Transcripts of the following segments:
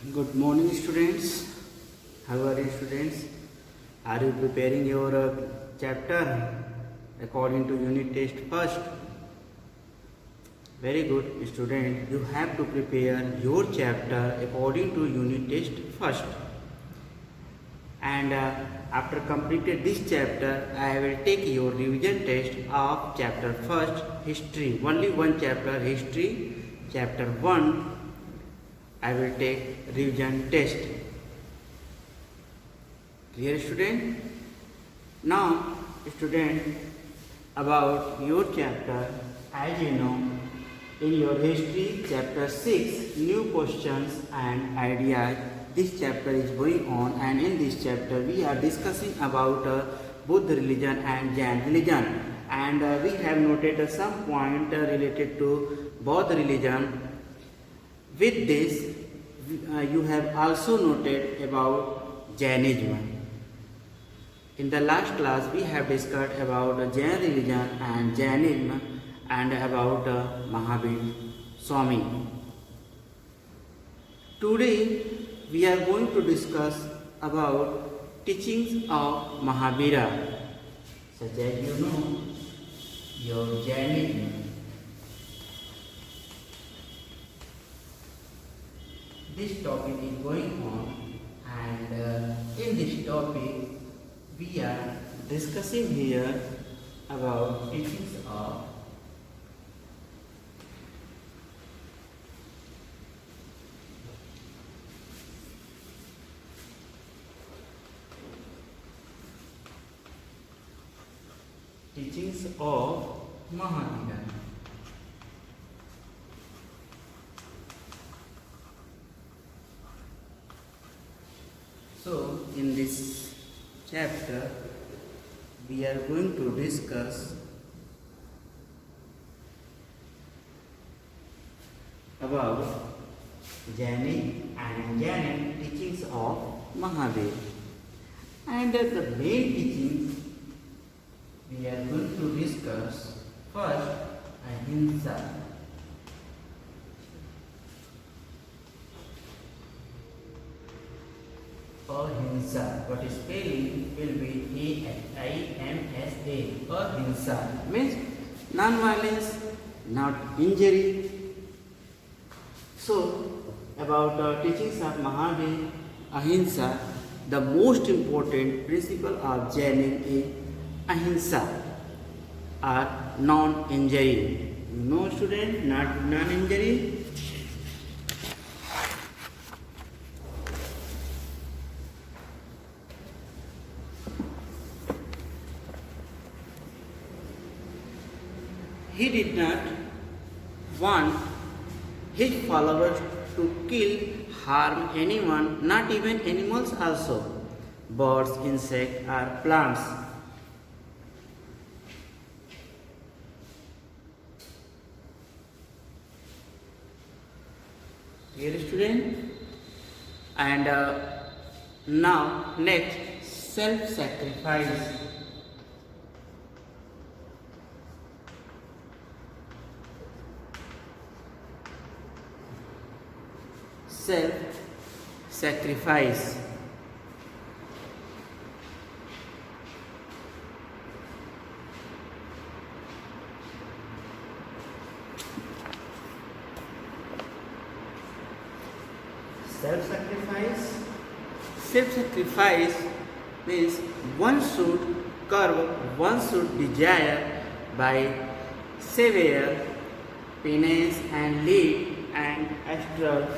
Good morning, students. How are you, students? Are you preparing your chapter according to unit test first? Very good, student. You have to prepare your chapter according to unit test first. And after completed this chapter, I will take your revision test of chapter first, history. Only one chapter, history, chapter 1. I will take revision test. Clear, student? Now, student, about your chapter, as you know, in your history chapter 6, new questions and ideas, this chapter is going on, and in this chapter we are discussing about Buddha religion and Jain religion, and we have noted some point related to Buddha religion. With this, you have also noted about Jainism. In the last class, we have discussed about Jain religion and Jainism and about Mahavir Swami. Today, we are going to discuss about teachings of Mahavira, such as you know, your Jainism. This topic is going on, and in this topic we are discussing here about teachings of Mahavira. So, in this chapter, we are going to discuss about Jain and Jain teachings of Mahavir. And the main teachings we are going to discuss first, Ahimsa. Ahimsa. What is spelling will be A-I-M-S-A. Ahimsa means non-violence, not injury. So, about teachings of Mahavir, Ahimsa, the most important principle of Jainism is Ahimsa, or non-injury. You know, student, not non-injury. He did not want his followers to kill, harm anyone, not even animals also, birds, insects, or plants. Dear student, and now next, self-sacrifice. Self-sacrifice. Self-sacrifice. Self-sacrifice means one should curb one's desire by severe penance and lead an astral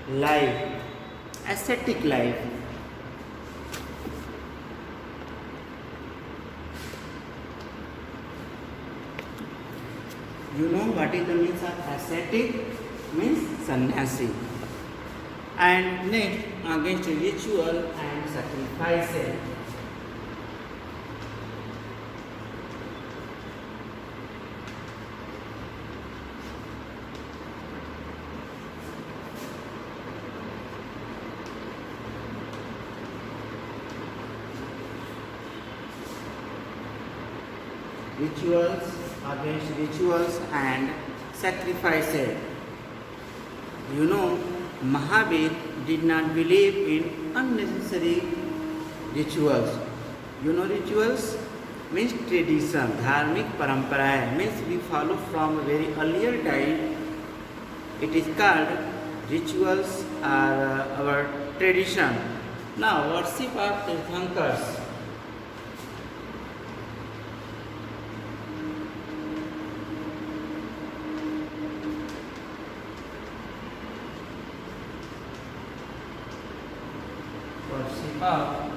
life, ascetic life. You know what is the means of ascetic? Means sannyasi. And next, against ritual and sacrifices. Rituals, against rituals and sacrifices. You know, Mahavir did not believe in unnecessary rituals. You know rituals? Means tradition, dharmic parampara, means we follow from a very earlier time. It is called rituals are our tradition. Now worship of Tirthankars. Worship of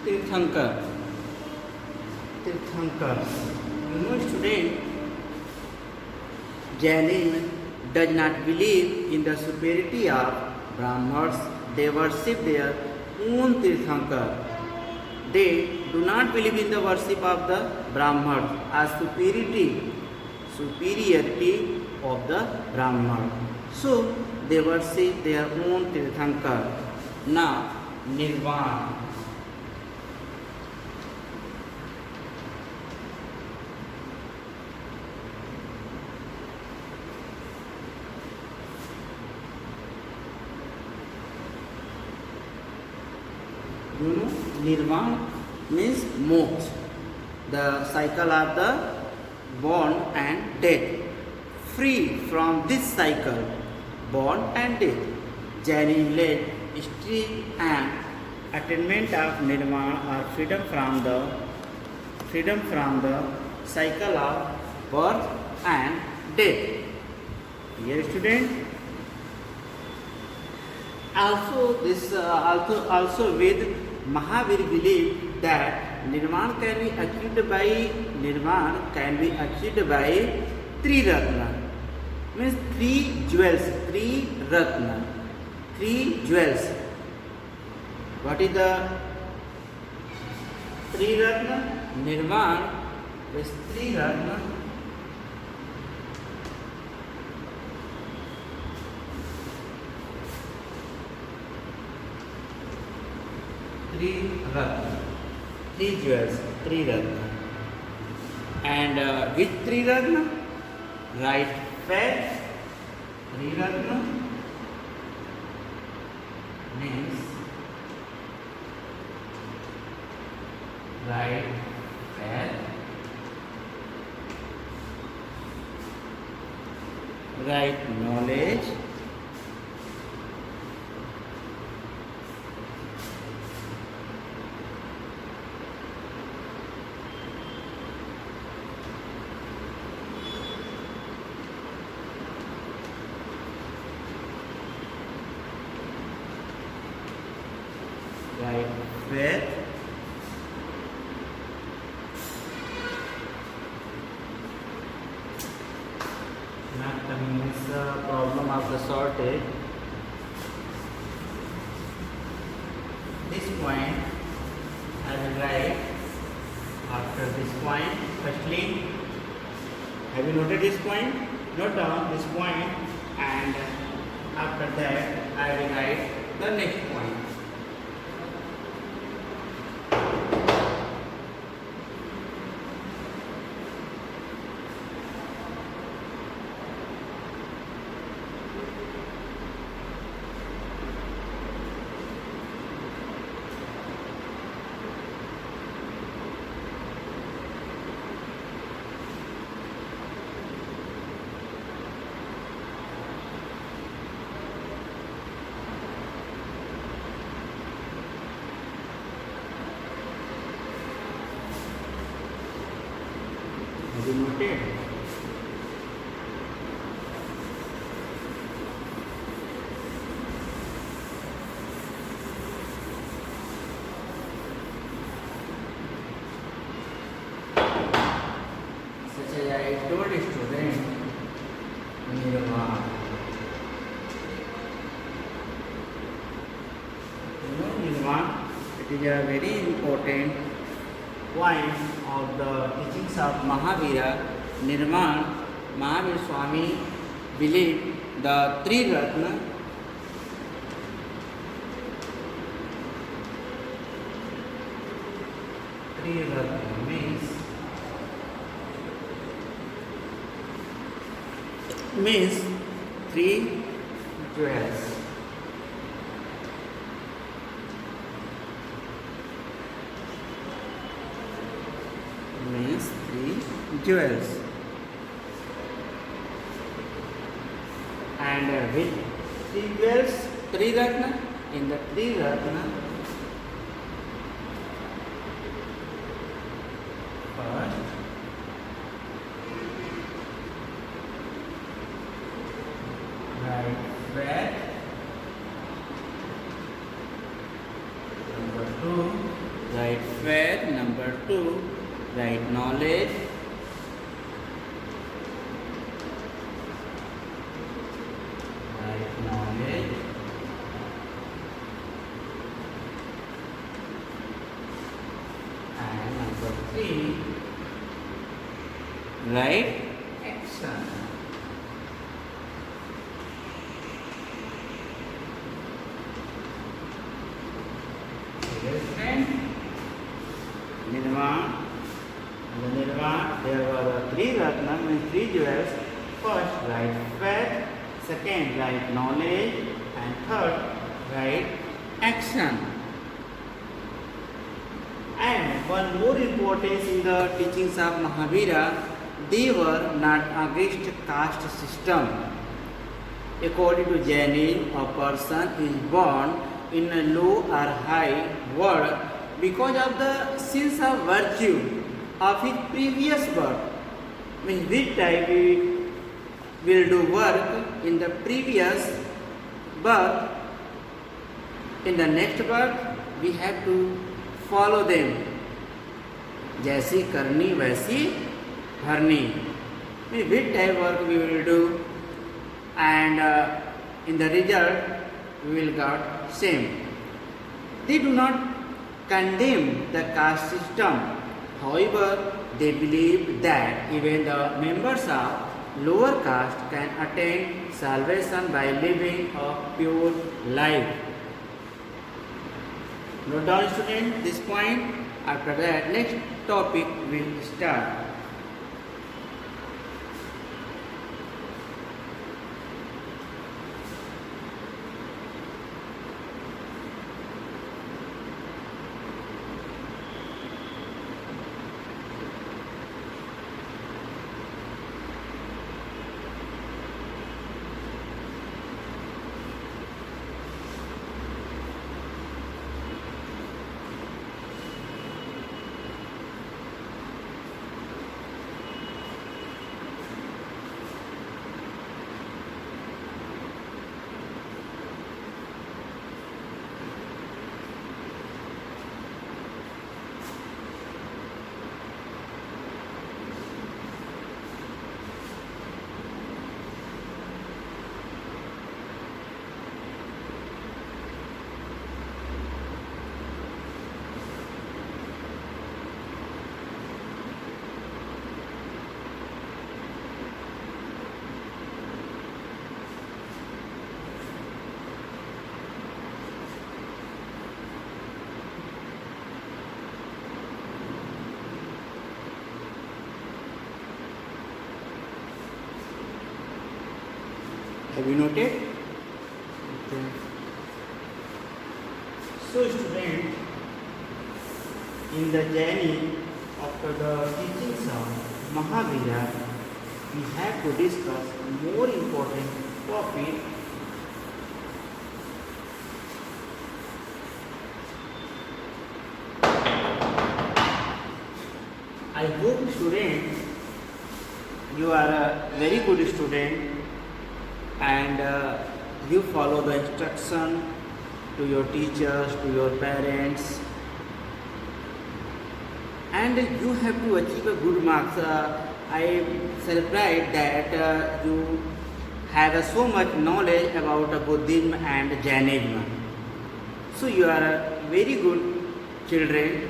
Tirthankar. Tirthankars. You know student, Jainism does not believe in the superiority of Brahmins. They worship their own Tirthankar. They do not believe in the worship of the Brahmins as superiority of the Brahman. So they worship their own Tirthankar. Now Nirvana. You know, Nirvana means moksha, the cycle of the born and death. Free from this cycle, born and death, Jainism led history and attainment of Nirvana or freedom from the cycle of birth and death. Dear student, also with Mahavir believed that Nirvana can be achieved by three ratna, means three jewels, three ratna, three jewels. What is the three ratna? Nirvana is three ratna. Three ratna, three jewels, three ratna. And which three ratna? Right faith, three ratna means right faith, right knowledge, right faith, not coming is the problem of the shortage. This point I will write after this point. Firstly, have you noted this point? Note down this point, and after that I will write the next point. Have you noted? Such as I told a student, Nirvana. You know Nirvana, it is a very important point of the teachings of Mahavira. Nirvana, Mahavir Swami believed the three ratna, means three jewels. jewels. And with three jewels, Triratna, in the Triratna, first right faith, number two right faith, number two right knowledge, right knowledge, and number three right action. Friend, Nirvana. In the Nirvana, there were three Ratna, means three jewels. First, right faith, second, right knowledge, and third, right action. And one more importance in the teachings of Mahavira, they were not against caste system. According to Jainism, a person is born in a low or high world because of the sins of virtue of his previous birth. Means this time we will do work in the previous birth. In the next birth, we have to follow them. जैसी करनी वैसी भरनी. Means which type work we will do, and in the result we will get same. They do not condemn the caste system. However, they believe that even the members of lower caste can attain salvation by living a pure life. Note down, student, this point. After that, next topic will start. Have you noted? Okay. So student, in the journey after the teachings of Mahavira, we have to discuss more important topic. I hope students, you are a very good student and you follow the instruction to your teachers, to your parents, and you have to achieve a good marks. I am surprised that you have so much knowledge about Buddhism and Jainism. So you are very good children,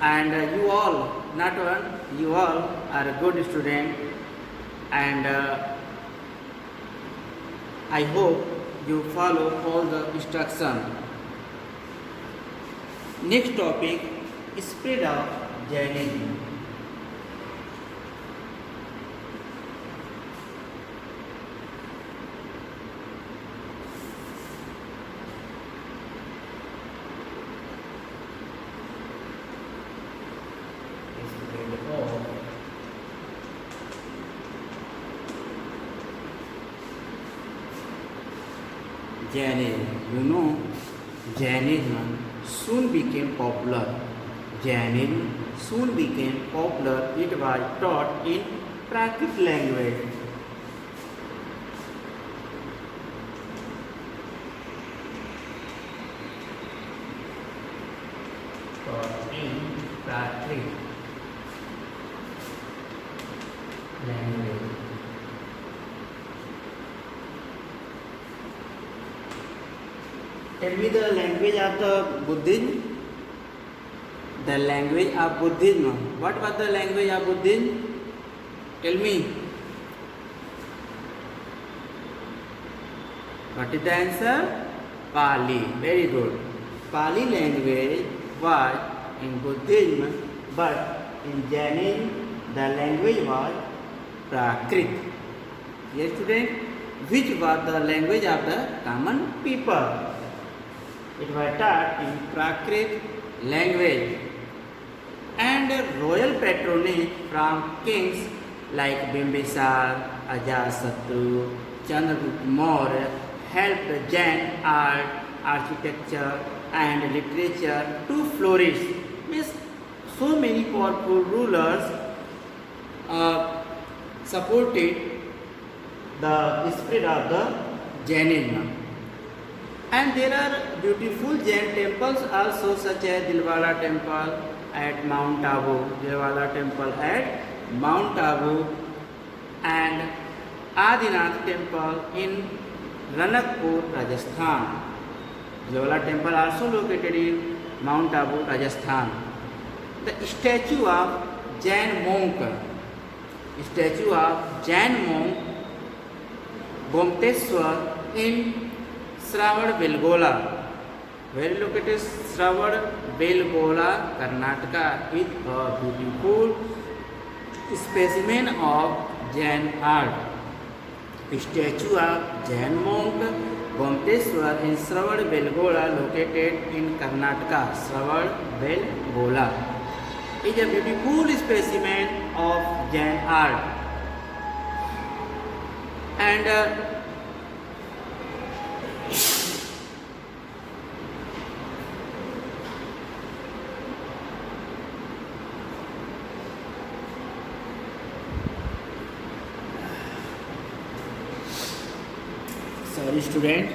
and you all, not one, you all are a good student, and I hope you follow all the instruction. Next topic is spread of Jainism. Spread of Jainism. You know, Jainism soon became popular. Jainism soon became popular. It was taught in Prakrit language. Taught in Prakrit language. Tell me the language of the Buddhism. The language of Buddhism. What was the language of Buddhism? Tell me. What is the answer? Pali. Very good. Pali language was in Buddhism, but in Jainism the language was Prakrit. Yes, student. Which was the language of the common people? It was taught in Prakrit language, and royal patronage from kings like Bimbisar, Ajatasattu, Chandragupta Maurya helped Jain art, architecture and literature to flourish. Means so many powerful rulers supported the spread of the Jainism. And there are beautiful Jain temples also, such as Dilwara temple at Mount Abu, Dilwara temple at Mount Abu, and Adinath temple in Ranakpur, Rajasthan. Dilwara temple also located in Mount Abu, Rajasthan. The statue of Jain monk, Gomteshwar in Shravan Belgola. Where located Shravan Belgola, Karnataka, with a beautiful specimen of Jain art. Statue of Jain monk Gomteshwar in Shravan Belgola, located in Karnataka. Shravan Belgola is a beautiful specimen of Jain art. And sorry student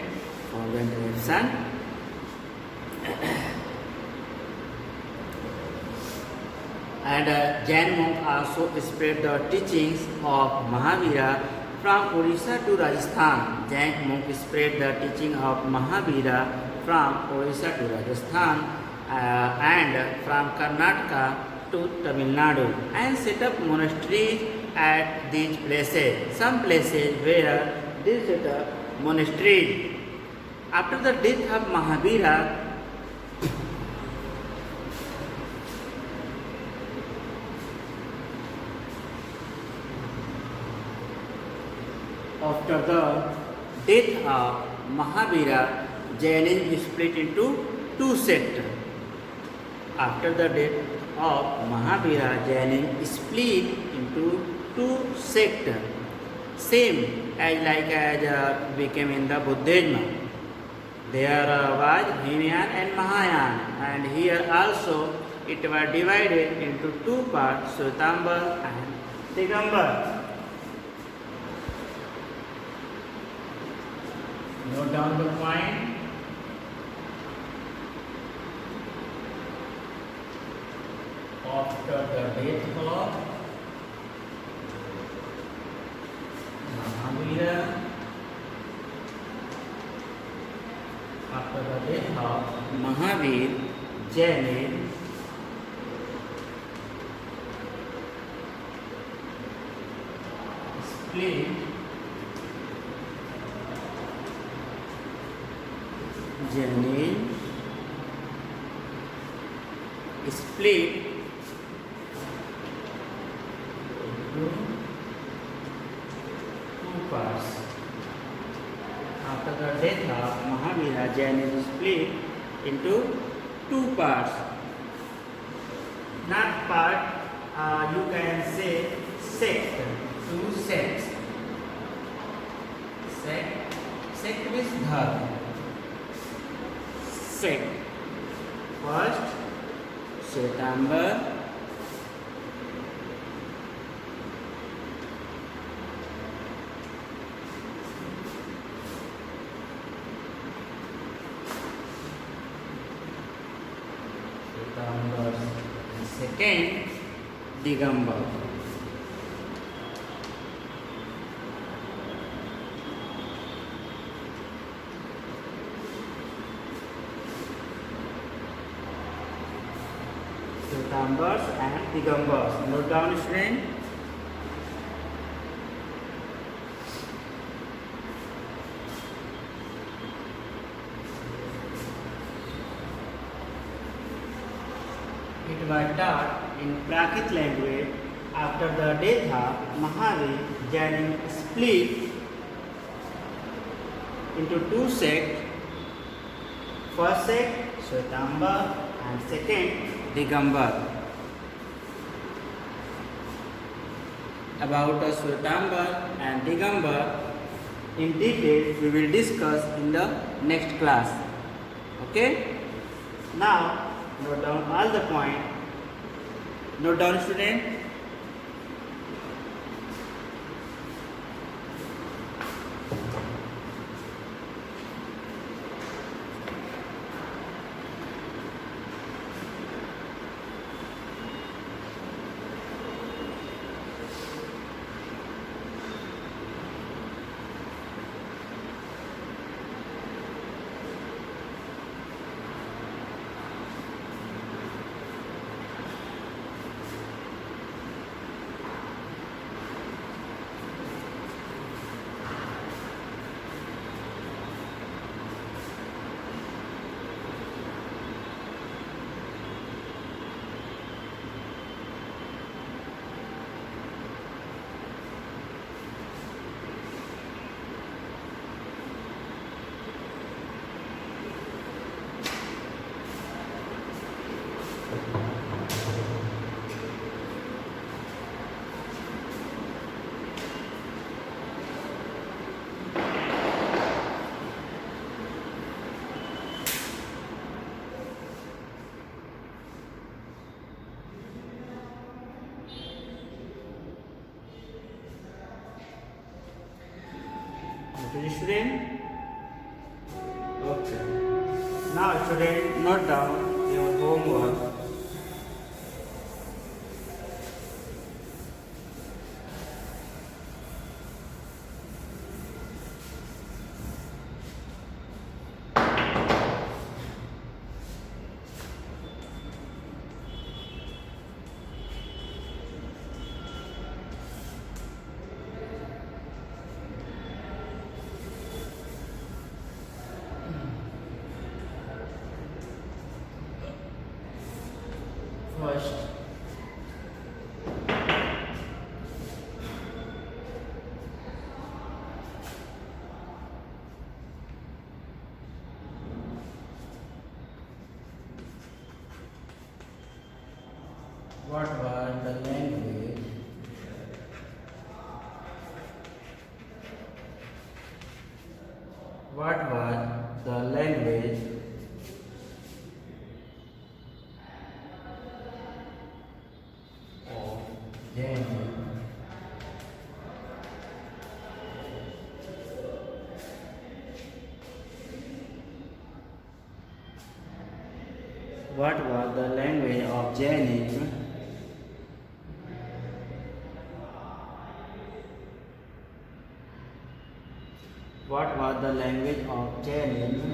for the interruption. And Jain monk also spread the teachings of Mahavira from Odisha to Rajasthan. Jain monk spread the teaching of Mahavira from Odisha to Rajasthan and from Karnataka to Tamil Nadu, and set up monasteries at these places. Some places where they set up monasteries. After the death of Mahavira, Jainism split into two sects. After the death of Mahavira, Jainism split into two sects. Same as became in the Buddhism. There was Hinayan and Mahayana, and here also it was divided into two parts, Shwetambar and Digambar. Note down the point. After the death of Mahavira, Jainism split into two parts. After the death of Mahavira, Jainism split into two parts. Not part, you can say sect, two sects. Sect means dharma. sect. First, Shwetambar. And second, Digambar. Shwetambars and Digambars. Note down, student. It was taught in Prakrit language after the death of Mahavir. Jainism split into two sects. First sect, Shwetambar, and second, Digambar. About the Shwetambar and Digambar in detail we will discuss in the next class. Okay? Now note down all the points. Note down, student. Okay, student. Okay. Now, student, note down your homework. First, what was the language? What was the language of Jainism? What was the language of Jainism? What was the language of Jainism?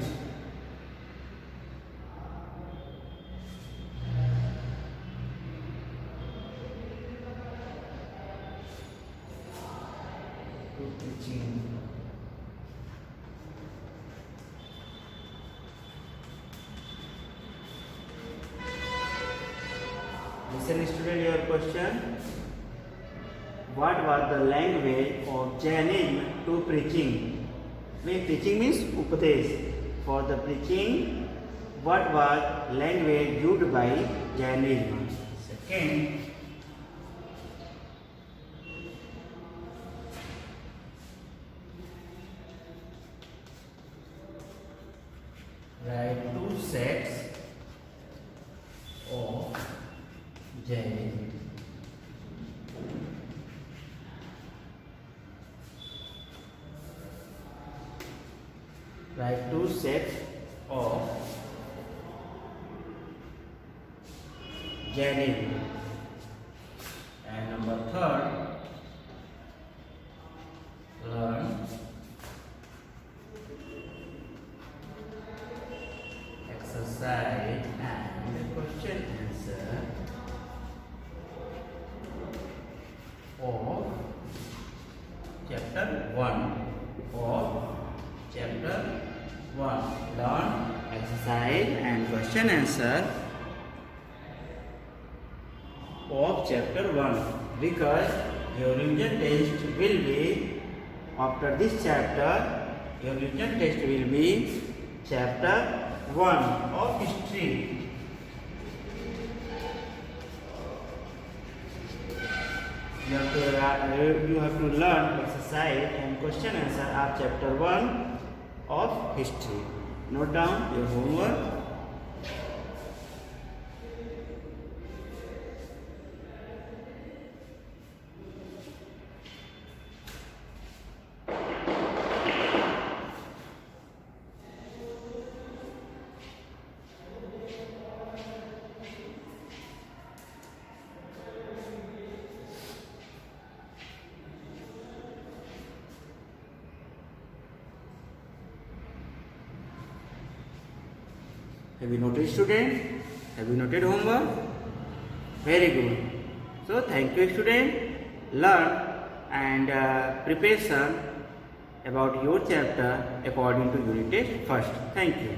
Listen, student, your question. What was the language of Jainism to preaching? Preaching means upadesh. For the preaching, what was language used by Jainism? Second, write two sets of genuine. Write two sets of genuine. And number third, learn exercise and question answer of chapter 1 of chapter 1. Learn exercise and question answer of chapter 1, because your revision test will be after this chapter. Your revision test will be chapter 1 of history. You have to learn exercise and question answer of chapter 1 of history. Note down your homework. Have you noted, student? Have you noted homework? Very good. So thank you, student. Learn and preparation about your chapter according to unit test first. Thank you.